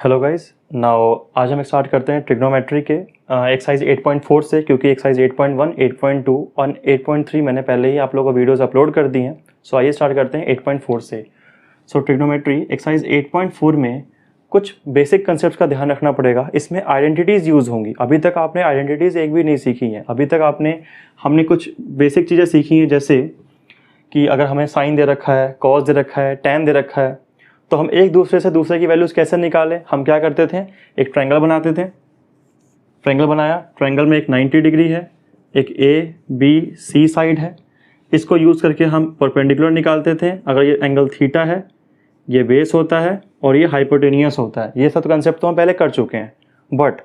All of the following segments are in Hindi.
हेलो गाइस, नाउ आज हम स्टार्ट करते हैं ट्रिग्नोमेट्री के एक्सरसाइज 8.4 से, क्योंकि एक्सरसाइज 8.1, 8.2 और 8.3 मैंने पहले ही आप लोगों को वीडियोस अपलोड कर दी हैं। सो आइए स्टार्ट करते हैं 8.4 से। सो ट्रिग्नोमेट्री एक्सरसाइज 8.4 में कुछ बेसिक कंसेप्ट का ध्यान रखना पड़ेगा। इसमें आइडेंटिटीज़ यूज़ होंगी। अभी तक आपने आइडेंटिटीज़ एक भी नहीं सीखी हैं। अभी तक हमने कुछ बेसिक चीज़ें सीखी हैं, जैसे कि अगर हमें साइन दे रखा है, कॉस दे रखा है, टैन दे रखा है, तो हम एक दूसरे से दूसरे की वैल्यूज़ कैसे निकालें। हम क्या करते थे, एक ट्रायंगल बनाते थे। ट्रायंगल बनाया, ट्रायंगल में एक 90 डिग्री है, एक ए बी सी साइड है। इसको यूज़ करके हम परपेंडिकुलर निकालते थे। अगर ये एंगल थीटा है, ये बेस होता है और ये हाइपोटेनियस होता है। ये सब कंसेप्ट तो हम पहले कर चुके हैं। बट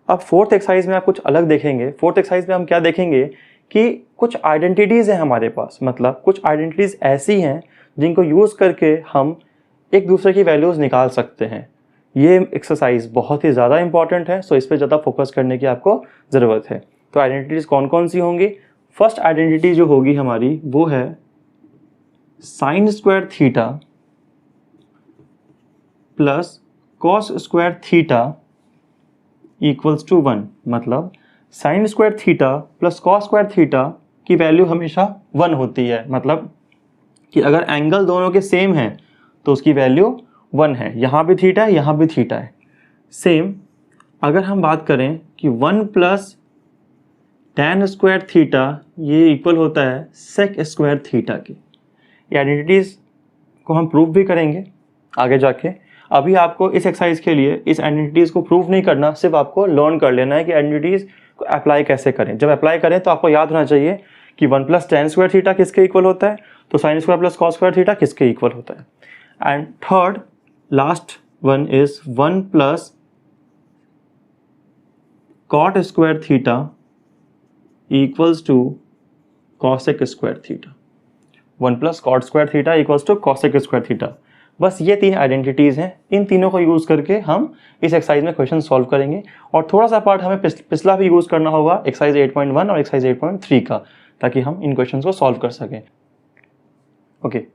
अब फोर्थ एक्सरसाइज में आप कुछ अलग देखेंगे। फोर्थ एक्सरसाइज में हम क्या देखेंगे कि कुछ आइडेंटिटीज़ हैं हमारे पास, मतलब कुछ आइडेंटिटीज़ ऐसी हैं जिनको यूज़ करके हम एक दूसरे की वैल्यूज़ निकाल सकते हैं। ये एक्सरसाइज बहुत ही ज़्यादा इंपॉर्टेंट है, सो इस पर ज़्यादा फोकस करने की आपको ज़रूरत है। तो आइडेंटिटीज़ कौन कौन सी होंगी? फर्स्ट आइडेंटिटी जो होगी हमारी वो है sine square theta plus cos square theta equals to 1। मतलब sine square theta plus cos square theta की वैल्यू हमेशा 1 होती है। मतलब कि अगर एंगल दोनों के सेम हैं तो उसकी वैल्यू 1 है। यहाँ भी थीटा है, यहाँ भी थीटा है। सेम अगर हम बात करें कि 1 प्लस टैन स्क्वायर थीटा ये इक्वल होता है सेक स्क्वायर थीटा की। ये आइडेंटिटीज़ को हम प्रूव भी करेंगे आगे जाके। अभी आपको इस एक्सरसाइज के लिए इस आइडेंटिटीज़ को प्रूव नहीं करना, सिर्फ आपको लर्न कर लेना है कि आइडेंटिटीज़ को अप्लाई कैसे करें। जब अप्लाई करें तो आपको याद होना चाहिए कि 1 प्लस टैन स्क्वायर थीटा किसके इक्वल होता है, तो sine square plus cos square theta किसके इक्वल होता है। And third last one is 1 plus cot square theta equals to cosec square theta. 1 plus cot square theta equals to cosec square theta. बस ये 3 आइडेंटिटीज़ हैं। इन तीनों को यूज़ करके हम इस एक्सरसाइज में क्वेश्चन सॉल्व करेंगे। और थोड़ा सा पार्ट हमें पिछला भी यूज़ करना होगा, एक्सरसाइज 8.1 और एक्सरसाइज 8.3 का, ताकि हम इन क्वेश्चन को सॉल्व कर सकें। ओके,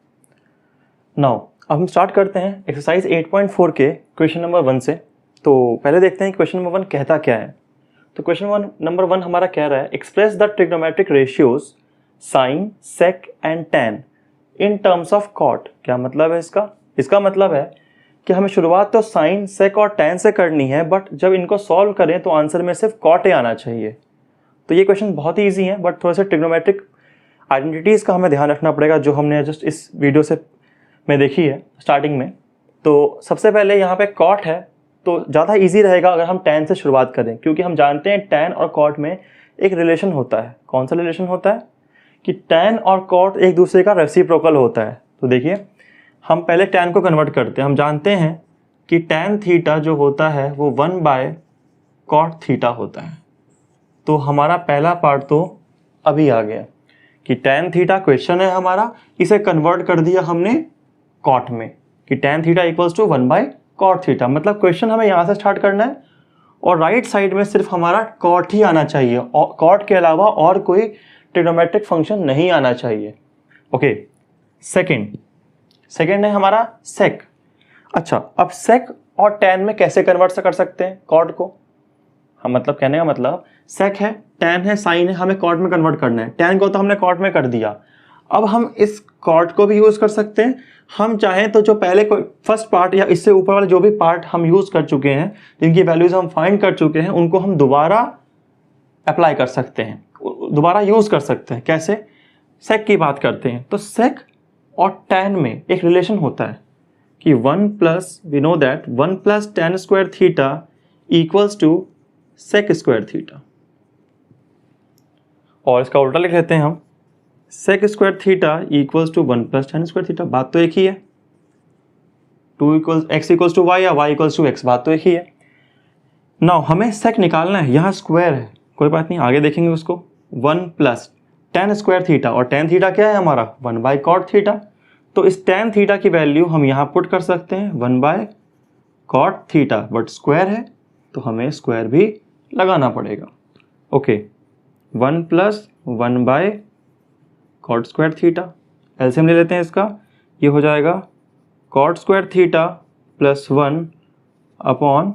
नाउ अब हम स्टार्ट करते हैं एक्सरसाइज 8.4 के क्वेश्चन नंबर 1 से। तो पहले देखते हैं क्वेश्चन नंबर 1 कहता क्या है। तो क्वेश्चन नंबर 1 हमारा कह रहा है express the trigonometric ratios sine, sec and tan in terms of cot. क्या मतलब है इसका? इसका मतलब है कि हमें शुरुआत तो साइन, सेक और टैन से करनी है, बट जब इनको सॉल्व करें तो आंसर में सिर्फ कॉट ही आना चाहिए। तो ये क्वेश्चन बहुत ही ईजी है, बट थोड़ा सा ट्रिग्नोमेट्रिक आइडेंटिटीज़ का हमें ध्यान रखना पड़ेगा, जो हमने जस्ट इस वीडियो से में देखी है स्टार्टिंग में। तो सबसे पहले यहाँ पे कॉट है, तो ज़्यादा इजी रहेगा अगर हम टैन से शुरुआत करें, क्योंकि हम जानते हैं टैन और कॉट में एक रिलेशन होता है। कौन सा रिलेशन होता है? कि टैन और कॉट एक दूसरे का रेसिप्रोकल होता है। तो देखिए, हम पहले टैन को कन्वर्ट करते हैं। हम जानते हैं कि टैन थीटा जो होता है वो 1 बाय कॉट थीटा होता है। तो हमारा पहला पार्ट तो अभी आ गया कि टैन थीटा क्वेश्चन है हमारा, इसे कन्वर्ट कर दिया हमने कॉट में, कि tan theta equals to 1 by cot theta. मतलब क्वेश्चन हमें यहाँ से स्टार्ट करना है और राइट साइड में सिर्फ हमारा कॉट ही आना चाहिए, और कॉट के अलावा और कोई ट्रिग्नोमेट्रिक फंक्शन नहीं आना चाहिए। ओके, सेकेंड है हमारा सेक। अच्छा, अब सेक और टैन में कैसे कन्वर्ट कर सकते हैं कॉट को? हम मतलब कहने का मतलब सेक है, टैन है, साइन है, हमें कॉट में कन्वर्ट करना है। टैन को तो हमने कॉट में कर दिया, अब हम इस कॉट को भी यूज़ कर सकते हैं। हम चाहें तो जो पहले फर्स्ट पार्ट या इससे ऊपर वाले जो भी पार्ट हम यूज़ कर चुके हैं, जिनकी वैल्यूज़ हम फाइंड कर चुके हैं, उनको हम दोबारा अप्लाई कर सकते हैं, दोबारा यूज़ कर सकते हैं। कैसे? सेक की बात करते हैं तो सेक और टैन में एक रिलेशन होता है कि 1 plus, we know that 1 plus tan square theta equals to sec square theta. और इसका उल्टा लिख लेते हैं हम, sec square theta equals to 1 plus tan square theta. बात तो एक ही है। x इक्वल्स टू वाई या y इक्वल्स टू x, बात तो एक ही है। नाउ हमें सेक निकालना है, यहाँ स्क्वायर है, कोई बात नहीं, आगे देखेंगे उसको। 1 प्लस टैन स्क्वायर थीटा, और टैन थीटा क्या है हमारा? 1 बाय कॉट थीटा। तो इस टैन थीटा की वैल्यू हम यहाँ पुट कर सकते हैं 1 by cot theta, but square है तो हमें स्क्वायर भी लगाना पड़ेगा। Okay, 1 plus 1 by cot square theta, LCM ले लेते हैं इसका, ये हो जाएगा cot square theta plus 1 upon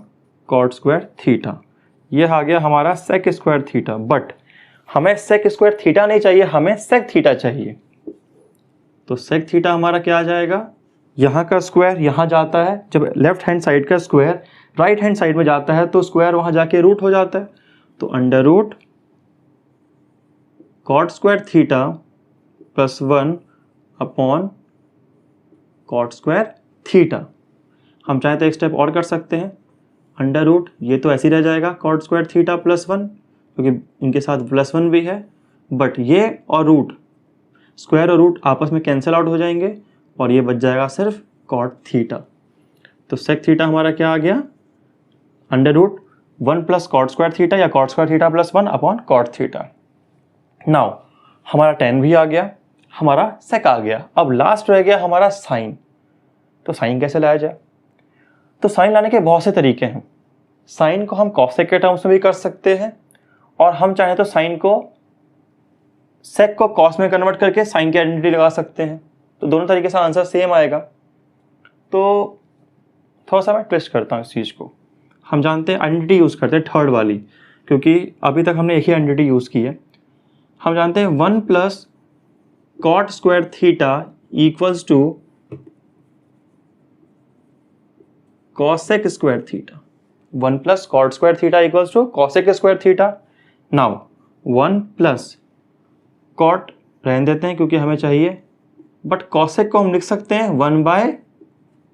cot square theta. ये आ गया हमारा सेक स्क्वायर थीटा। बट हमें सेक स्क्वायर थीटा नहीं चाहिए, हमें सेक थीटा चाहिए। तो सेक थीटा हमारा क्या आ जाएगा, यहाँ का स्क्वायर यहाँ जाता है, जब लेफ्ट हैंड साइड का स्क्वायर राइट हैंड साइड में जाता है तो स्क्वायर वहाँ जाके रूट हो जाता है। तो under root cot square theta plus 1 upon cot square theta. हम चाहें तो एक स्टेप और कर सकते हैं, अंडर रूट ये तो ऐसे ही रह जाएगा कॉट स्क्वायर थीटा प्लस 1, क्योंकि इनके साथ प्लस 1 भी है। बट ये और रूट, स्क्वायर और रूट आपस में कैंसिल आउट हो जाएंगे और ये बच जाएगा सिर्फ कॉट थीटा। तो सेक थीटा हमारा क्या आ गया, under root 1 plus cot square theta या cot square theta plus 1 upon cot theta. Now हमारा tan भी आ गया, हमारा सेक आ गया। अब लास्ट रह गया हमारा साइन। तो साइन कैसे लाया जाए, तो साइन लाने के बहुत से तरीके हैं। साइन को हम कॉसेक के टर्म्स में भी कर सकते हैं और हम चाहें तो साइन को सेक को कॉस में कन्वर्ट करके साइन की आइडेंटिटी लगा सकते हैं। तो दोनों तरीके से आंसर सेम आएगा। तो थोड़ा सा मैं ट्विस्ट करता हूँ इस चीज़ को। हम जानते हैं आइडेंटिटी यूज़ करते हैं थर्ड वाली, क्योंकि अभी तक हमने एक ही आइडेंटिटी यूज़ की है। हम जानते हैं 1 plus cot square theta equals to cosec square theta. 1 plus cot square theta equals to cosec square theta. Now 1 plus cot रहने देते हैं क्योंकि हमें चाहिए, बट कॉसेक को हम लिख सकते हैं 1 बाय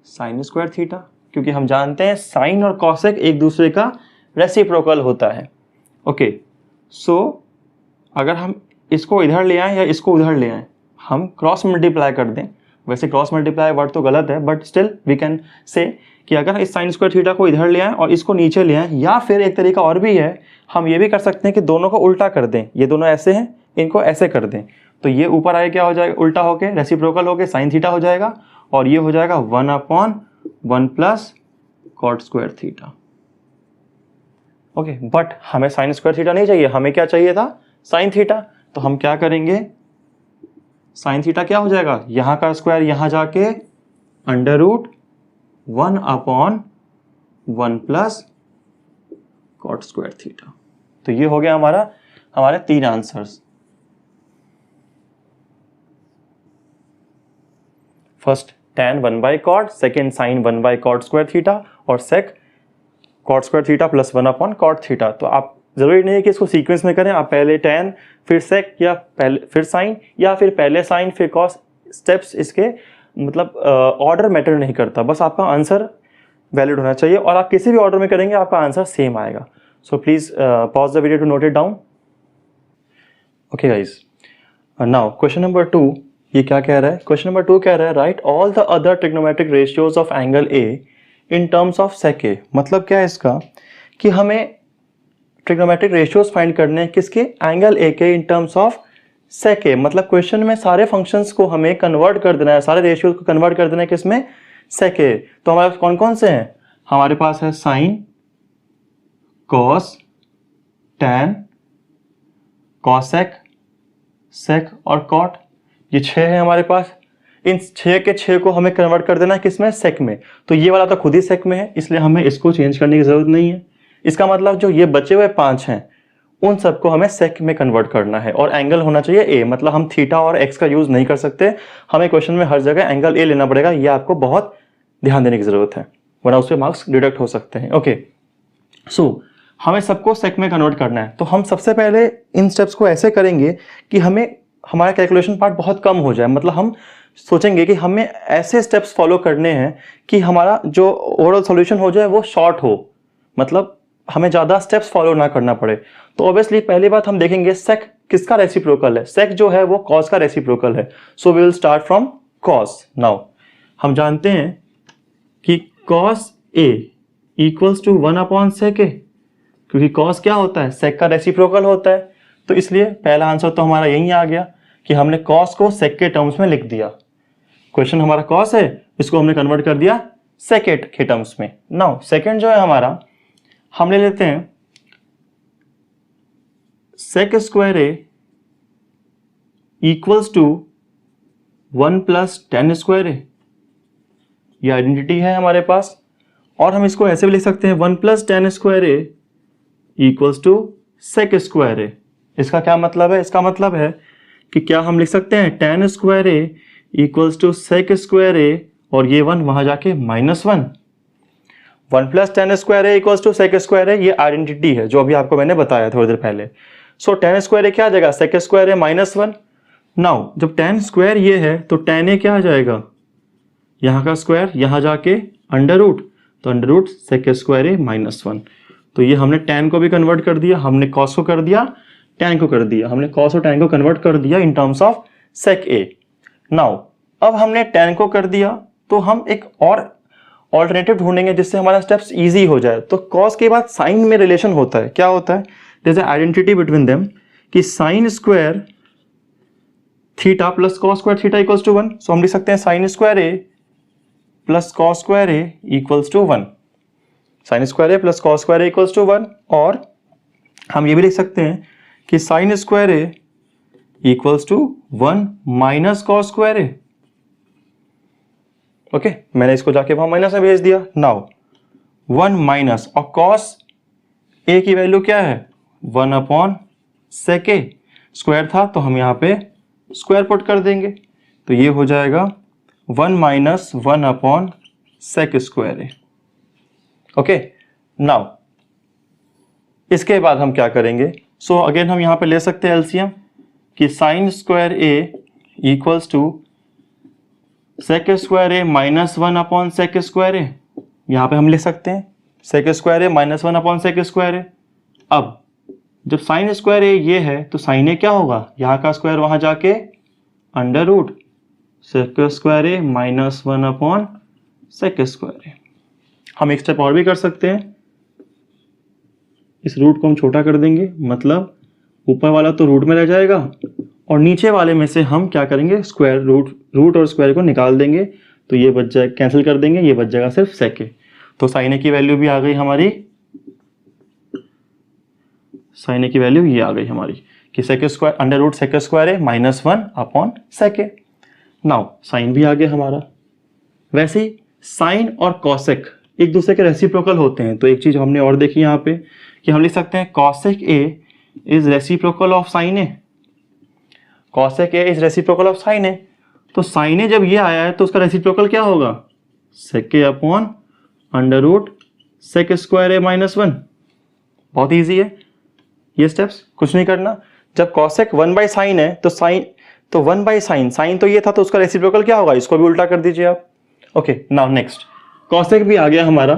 साइन स्क्वायर थीटा, क्योंकि हम जानते हैं साइन और कॉसेक एक दूसरे का रेसिप्रोकल होता है। ओके, सो अगर हम इसको इधर ले आएँ या इसको उधर ले आएँ, हम क्रॉस मल्टीप्लाई कर दें। वैसे क्रॉस मल्टीप्लाई वर्ड तो गलत है, but still we can say कि अगर इस साइन स्क्वायर थीटा को इधर ले आएँ और इसको नीचे ले आएँ, या फिर एक तरीका और भी है, हम ये भी कर सकते हैं कि दोनों को उल्टा कर दें। ये दोनों ऐसे हैं, इनको ऐसे कर दें, तो ये ऊपर आए क्या हो जाएगा, उल्टा होके रेसिप्रोकल होके साइन थीटा हो जाएगा और ये हो जाएगा 1 upon 1 plus cot square theta. Okay, but हमें साइन स्क्वायर थीटा नहीं चाहिए, हमें क्या चाहिए था, साइन थीटा। तो हम क्या करेंगे, साइन थीटा क्या हो जाएगा, यहाँ का स्क्वायर यहाँ जाके under root 1 upon 1 plus cot square theta. तो ये हो गया हमारे 3 answers. First tan 1 by cot, second sine 1 by cot square theta और sec cot square theta plus 1 upon cot theta. तो आप जरूरी नहीं है कि इसको सीक्वेंस में करें, आप पहले tan फिर सेक या पहले फिर साइन या फिर पहले साइन फिर कॉस, स्टेप्स इसके मतलब ऑर्डर मैटर नहीं करता, बस आपका आंसर वैलिड होना चाहिए और आप किसी भी ऑर्डर में करेंगे आपका आंसर सेम आएगा। So please pause the video to note it down. Okay guys, now question number 2 ये क्या कह रहा है, क्वेश्चन नंबर 2 कह रहा है write all the other trigonometric ratios of angle A in terms of sec A. मतलब क्या है इसका, कि हमें ट्रिग्नोमेट्रिक रेशियोज फाइंड करने हैं किसके, एंगल ए के इन टर्म्स ऑफ सेक ए। मतलब क्वेश्चन में सारे फंक्शंस को हमें कन्वर्ट कर देना है, सारे रेशियोज को कन्वर्ट कर देना है किसमें, सेक ए। तो हमारे पास कौन कौन से हैं, हमारे पास है साइन, कॉस, टैन, कॉसेक, सेक और कॉट। ये 6 है हमारे पास। इन 6 के 6 को हमें कन्वर्ट कर देना है किसमें, सेक में। तो ये वाला तो खुद ही सेक में है, इसलिए हमें इसको चेंज करने की जरूरत नहीं है। इसका मतलब जो ये बचे हुए 5 हैं उन सबको हमें सेक में कन्वर्ट करना है और एंगल होना चाहिए ए। मतलब हम थीटा और एक्स का यूज नहीं कर सकते, हमें क्वेश्चन में हर जगह एंगल ए लेना पड़ेगा। ये आपको बहुत ध्यान देने की जरूरत है, वरना उससे मार्क्स डिडक्ट हो सकते हैं। ओके, सो हमें सबको सेक में कन्वर्ट करना है। तो हम सबसे पहले इन स्टेप्स को ऐसे करेंगे कि हमें हमारा कैलकुलेशन पार्ट बहुत कम हो जाए। मतलब हम सोचेंगे कि हमें ऐसे स्टेप्स फॉलो करने हैं कि हमारा जो ओवरऑल सॉल्यूशन हो जाए वो शॉर्ट हो, मतलब हमें ज़्यादा स्टेप्स फॉलो ना करना पड़े। तो ऑब्वियसली पहली बात हम देखेंगे सेक किसका रेसिप्रोकल है, सेक जो है वो कॉस का रेसिप्रोकल है। So we will start from cos. Now हम जानते हैं कि cos A equals to 1 upon sec A, क्योंकि कॉस क्या होता है, सेक का रेसिप्रोकल होता है। तो इसलिए पहला आंसर तो हमारा यही आ गया कि हमने कॉस को सेक के टर्म्स में लिख दिया। क्वेश्चन हमारा कॉस है, इसको हमने कन्वर्ट कर दिया सेक के टर्म्स में। नाउ सेकंड जो है हमारा, हम ले लेते हैं sec square A equals to 1 plus tan square A. ये आइडेंटिटी है हमारे पास। और हम इसको ऐसे भी लिख सकते हैं 1 + tan square A equals to sec square A. इसका क्या मतलब है? इसका मतलब है कि क्या हम लिख सकते हैं tan square A equals to sec square A और ये 1 वहां जाके -1। 1 + tan square A equals to sec square A, ये आइडेंटिटी है जो अभी आपको मैंने बताया थोड़ी देर पहले। सो tan स्क्वायर ए क्या आ जाएगा? सेक स्क्वायर ए -1। नाउ जब tan स्क्वायर ये है तो tan ए क्या आ जाएगा? यहाँ का स्क्वायर यहाँ जाके अंडर रूट, तो under root sec square A -1। तो ये हमने tan को भी कन्वर्ट कर दिया, हमने cos को कर दिया, tan को कर दिया, हमने cos और tan को कन्वर्ट कर दिया in terms of sec A. Now अब हमने tan को कर दिया तो हम एक और ऑल्टरनेटिव ढूंढेंगे जिससे हमारा स्टेप्स इजी हो जाए। तो cos के बाद साइन में रिलेशन होता है, क्या होता है? There is identity between them कि sine square theta plus cos square theta equals to 1। So हम लिख सकते हैं sine square A plus cos square A equals to 1। Sine square A plus cos square A equals to 1। और हम ये भी लिख सकते हैं कि sine square A equals to 1 minus cos square A. Okay, मैंने इसको जाके वहां माइनस में भेज दिया। नाउ 1 माइनस और cos ए की वैल्यू क्या है? 1/sec ए। स्क्वायर था तो हम यहाँ पे स्क्वायर पुट कर देंगे, तो ये हो जाएगा 1 minus 1/sec square A. Okay, now इसके बाद हम क्या करेंगे? सो अगेन हम यहाँ पे ले सकते हैं एलसीएम कि sine square A equals to sec square A -1/sec square A. यहाँ पे हम लिख सकते हैं sec square A -1/sec square ए। अब जब साइन स्क्वायर ए ये है तो साइन ए क्या होगा? यहाँ का स्क्वायर वहां जाके under root sec square A -1/sec square ए। हम एक स्टेप और भी कर सकते हैं, इस रूट को हम छोटा कर देंगे, मतलब ऊपर वाला तो रूट में रह जाएगा और नीचे वाले में से हम क्या करेंगे? स्क्वायर रूट और स्क्वायर को निकाल देंगे, तो ये बच जाए, कैंसिल कर देंगे, ये बच जाएगा सिर्फ सेक ए। तो साइन ए की वैल्यू भी आ गई हमारी, साइन ए की वैल्यू ये आ गई हमारी कि sec square under root sec square A -1/sec A. Now sine भी आ गया हमारा। वैसे ही साइन और कॉसेक एक दूसरे के रेसिप्रोकल होते हैं, तो एक चीज हमने और देखी यहाँ पे कि हम लिख सकते हैं cosec A is reciprocal of sine A. Cosec A is reciprocal of sine A. तो साइन ए जब ये आया है तो उसका रेसिप्रोकल क्या होगा? Sec A upon under root sec square A -1। बहुत ईजी है ये स्टेप्स, कुछ नहीं करना। जब कॉसेक 1/sin है तो साइन तो 1/sin, साइन तो ये था तो उसका रेसिप्रोकल क्या होगा? इसको भी उल्टा कर दीजिए आप। ओके, नाउ नेक्स्ट कॉसेक भी आ गया हमारा।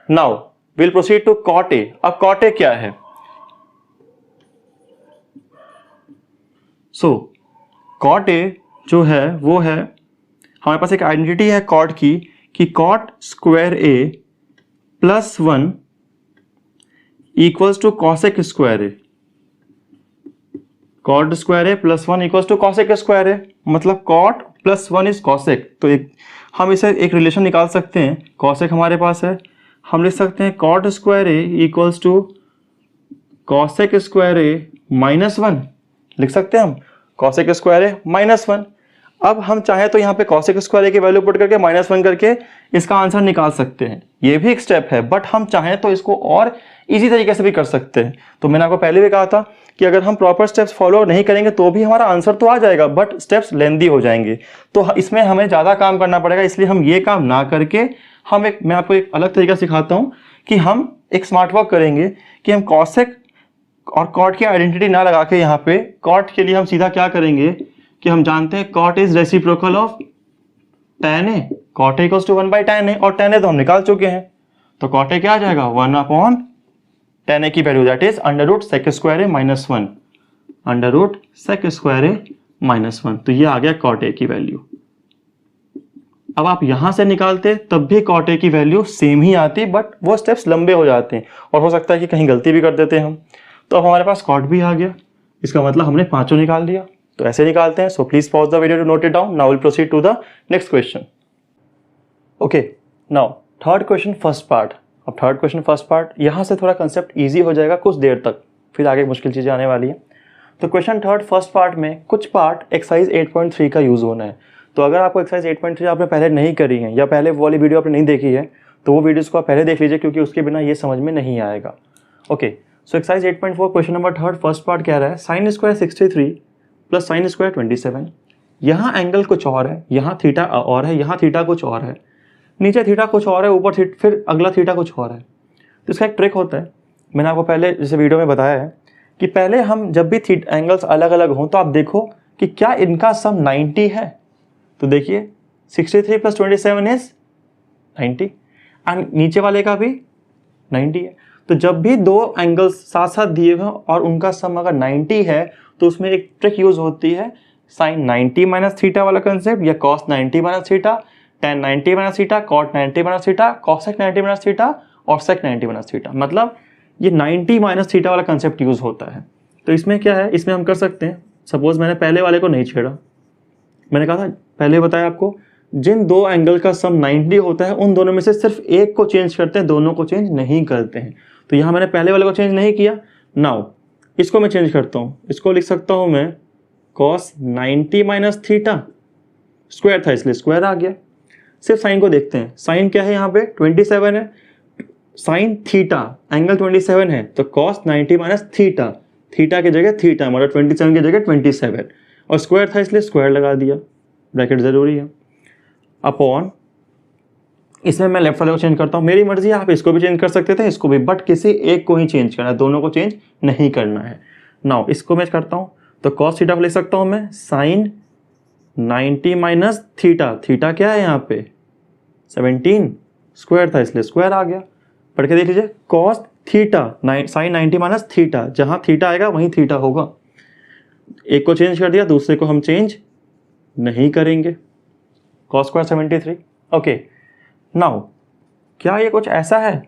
Now will proceed to cot A. अब कॉट ए क्या है? सो कॉट ए जो है वो है, हमारे पास एक आइडेंटिटी है कॉट की कि cot square A +1 equals to cosec square A. Cot square A +1 equals to cosec square A, मतलब कॉट +1 इज कॉसेक। तो हम इसे एक रिलेशन निकाल सकते हैं। कॉसेक हमारे पास है, हम लिख सकते हैं cot square A equals to cosec square A -1। लिख सकते हैं हम कॉसेक स्क्वायर ए -1। अब हम चाहे तो यहाँ पे कॉसेक स्क्वायर ए की वैल्यू पुट करके -1 करके इसका आंसर निकाल सकते हैं, ये भी एक स्टेप है। बट हम चाहें तो इसको और इजी तरीके से भी कर सकते हैं। तो मैंने आपको पहले भी कहा था कि अगर हम प्रॉपर स्टेप्स फॉलो नहीं करेंगे तो भी हमारा आंसर तो आ जाएगा, बट स्टेप्स लेंदी हो जाएंगे, तो इसमें हमें ज़्यादा काम करना पड़ेगा। इसलिए हम ये काम ना करके मैं आपको एक अलग तरीका सिखाता हूँ कि हम एक स्मार्ट वर्क करेंगे कि हम कॉसेक और कॉट की आइडेंटिटी ना लगा के यहाँ पे कॉट के लिए हम सीधा क्या करेंगे कि हम जानते हैं cot is reciprocal of tan A. Cot equals to 1/tan A, और tan ए तो हम निकाल चुके हैं, तो कॉट ए क्या आ जाएगा? 1/tan ए की value that is under root sec square A -1, under root sec square A -1। तो ये आ गया कॉट ए की वैल्यू। अब आप यहां से निकालते तब भी कॉट ए की वैल्यू सेम ही आती, बट वो स्टेप्स लंबे हो जाते हैं और हो सकता है कि कहीं गलती भी कर देते हैं हम। तो अब हमारे पास कॉट भी आ गया, इसका मतलब हमने पांचों निकाल दिया। तो ऐसे निकालते हैं। So please pause the video to note it down. Now will proceed to the next question. Okay, now third question first part. अब थर्ड क्वेश्चन फर्स्ट पार्ट, यहाँ से थोड़ा कंसेप्ट ईजी हो जाएगा कुछ देर तक, फिर आगे मुश्किल चीज़ें आने वाली है। तो क्वेश्चन थर्ड फर्स्ट पार्ट में कुछ पार्ट एक्सरसाइज 8.3 का यूज़ होना है। तो अगर आपको एक्सरसाइज 8.3 आपने पहले नहीं करी है या पहले वाली वीडियो आपने नहीं देखी है तो वो वीडियोस को आप पहले देख लीजिए, क्योंकि उसके बिना ये समझ में नहीं आएगा। Okay, so exercise 8.4 question number 3 first part कह रहा है sine square 63 plus sine square 27। यहाँ एंगल कुछ और है, यहाँ थीटा और है, यहाँ थीटा कुछ और है, नीचे थीटा कुछ और है, ऊपर फिर अगला थीटा कुछ और है। तो इसका एक ट्रिक होता है, मैंने आपको पहले जैसे वीडियो में बताया है कि पहले हम जब भी एंगल्स अलग अलग हों तो आप देखो कि क्या इनका सम 90 है। तो देखिए 63 प्लस 27 इज 90 एंड नीचे वाले का भी 90 है। तो जब भी दो एंगल्स साथ साथ दिए हुए और उनका सम अगर 90 है तो उसमें एक ट्रिक यूज होती है, साइन 90 माइनस थीटा वाला कंसेप्ट या cos 90 minus theta, tan 90 minus theta, cot 90 minus theta, cosec 90 minus theta और सेक 90 माइनस थीटा। मतलब ये 90 माइनस थीटा वाला कंसेप्ट यूज होता है। तो इसमें क्या है, इसमें हम कर सकते हैं, सपोज मैंने पहले वाले को नहीं छेड़ा, मैंने कहा था पहले बताया आपको, जिन दो एंगल का सम 90 होता है उन दोनों में से सिर्फ एक को चेंज करते हैं, दोनों को चेंज नहीं करते हैं। तो यहाँ मैंने पहले वाले को चेंज नहीं किया, नाउ इसको मैं चेंज करता हूँ, इसको लिख सकता हूँ मैं कॉस 90 माइनस थीटा, स्क्वायर था इसलिए स्क्वायर आ गया। सिर्फ साइन को देखते हैं, साइन क्या है यहाँ पे 27 है, साइन थीटा एंगल 27 है तो कॉस 90 माइनस थीटा, थीटा की जगह थीटा मतलब 27 की जगह 27 और स्क्वायर था इसलिए स्क्वायर लगा दिया, ब्रैकेट जरूरी है, अपॉन इसमें मैं लेफ्ट वाले को चेंज करता हूँ, मेरी मर्जी है, आप इसको भी चेंज कर सकते थे इसको भी, बट किसी एक को ही चेंज करना है, दोनों को चेंज नहीं करना है। नाउ इसको मैं करता हूँ तो कॉस थीटा को लिख सकता हूँ मैं साइन 90 माइनस थीटा, थीटा क्या है यहाँ पे 17, स्क्वायर था इसलिए स्क्वायर आ गया। पढ़ के देख लीजिए cos theta sine 90 minus theta, जहाँ थीटा आएगा वहीं थीटा होगा, एक को चेंज कर दिया दूसरे को हम चेंज नहीं करेंगे, कॉस स्क्वायर 73। ओके, नाउ क्या ये कुछ ऐसा है,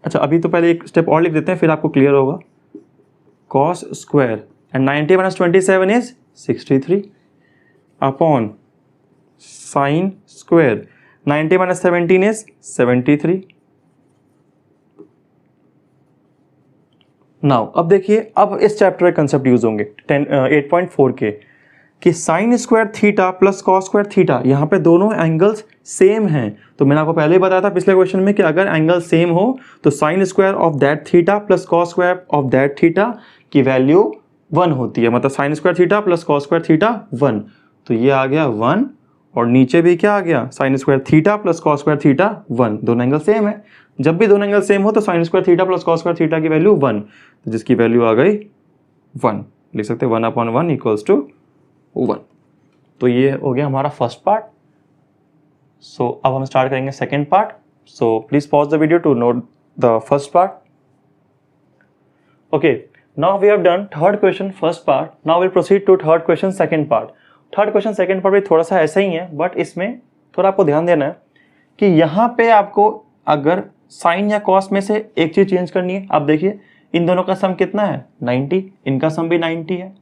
अच्छा अभी तो पहले एक स्टेप और लिख देते हैं फिर आपको क्लियर होगा, cos square and 90 minus 27 is 63 upon sine square 90 minus 17 is 73। Now अब देखिए, अब इस चैप्टर के कंसेप्ट यूज होंगे 8.4 के कि sine square theta plus cos square theta, यहाँ पे दोनों एंगल्स सेम हैं। तो मैंने आपको पहले ही बताया था पिछले क्वेश्चन में कि अगर एंगल सेम हो तो sine square of that theta plus cos square of that theta की वैल्यू 1 होती है, मतलब sine square theta plus cos square theta 1। तो ये आ गया 1 और नीचे भी क्या आ गया, sign square theta plus cos square theta 1, दोनों एंगल सेम है। जब भी दोनों एंगल सेम हो तो sine square theta plus cos square theta की वैल्यू 1, तो जिसकी वैल्यू आ गई 1, लिख सकते हैं 1/1 इक्वल्स टू 1। तो ये हो गया हमारा फर्स्ट पार्ट। सो अब हम स्टार्ट करेंगे second part. So please pause the video to note the first part. Okay, now we have done third question first part, now will proceed to third question second part. Third question second part भी थोड़ा सा ऐसा ही है, बट इसमें थोड़ा आपको ध्यान देना है कि यहाँ पे आपको अगर साइन या कॉस में से एक चीज चेंज करनी है। आप देखिए इन दोनों का सम कितना है 90, इनका सम भी 90 है।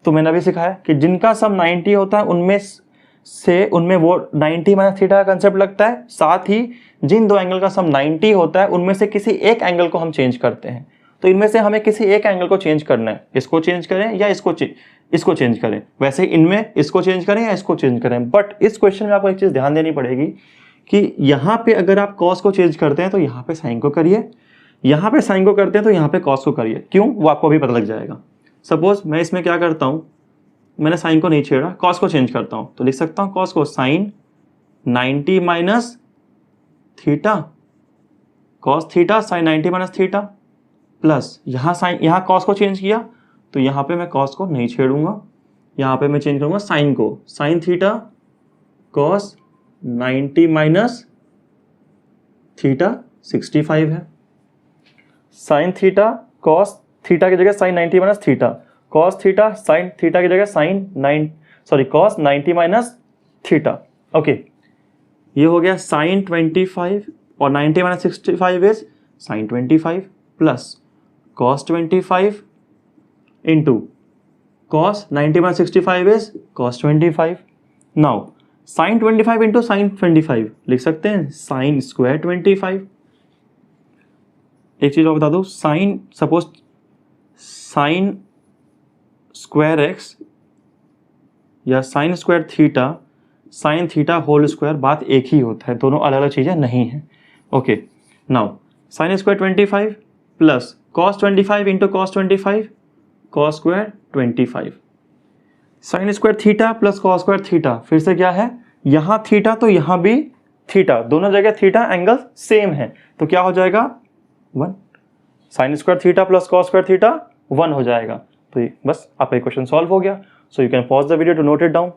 तो मैंने अभी सिखाया कि जिनका सम 90 होता है उनमें वो 90 माइनस थीटा का कंसेप्ट लगता है, साथ ही जिन दो एंगल का सम 90 होता है उनमें से किसी एक एंगल को हम चेंज करते हैं। तो इनमें से हमें किसी एक एंगल को चेंज करना है, इसको चेंज करें या इसको चेंज करें। वैसे इनमें इसको चेंज करें या इसको चेंज करें, बट इस क्वेश्चन में आपको एक चीज ध्यान देनी पड़ेगी कि यहाँ पे अगर आप कॉस को चेंज करते हैं तो यहाँ पे साइन को करिए, यहाँ पे साइन को करते हैं तो यहाँ पे कॉस को करिए। क्यों, वो आपको अभी पता लग जाएगा। सपोज मैं इसमें क्या करता हूँ, मैंने साइन को नहीं छेड़ा, कॉस को चेंज करता हूँ, तो लिख सकता हूँ कॉस को sine 90 minus theta, cos theta sine 90 minus theta, plus यहाँ कॉस को चेंज किया तो यहाँ पे मैं कॉस को नहीं छेड़ूंगा, यहाँ पे मैं चेंज करूंगा साइन को, sine theta cos 90 minus theta 65 है, साइन थीटा कॉस थीटा की जगह sine 90 minus theta, cos theta sine theta की जगह कॉस 90 माइनस थीटा। ओके, ये हो गया साइन 25 और 90 minus 65 is sine 25 plus cos 25 into cos 90 minus 65 is cos 25। Now sine 25 into sine 25 लिख सकते हैं साइन स्क्वायर 25। एक चीज और बता दो, सपोज साइन स्क्वायर एक्स या sine square theta sine theta whole square बात एक ही होता है, दोनों अलग अलग चीज़ें नहीं हैं। Okay, now sine square 25 plus cos 25 into cos 25, cos square 25, sign square theta plus cos square theta, फिर से क्या है, यहाँ थीटा तो यहाँ भी थीटा, दोनों जगह थीटा एंगल सेम है, तो क्या हो जाएगा 1, sine square theta plus cos square theta 1 हो जाएगा। तो बस आपका क्वेश्चन सॉल्व हो गया। So you can pause the video to note it down.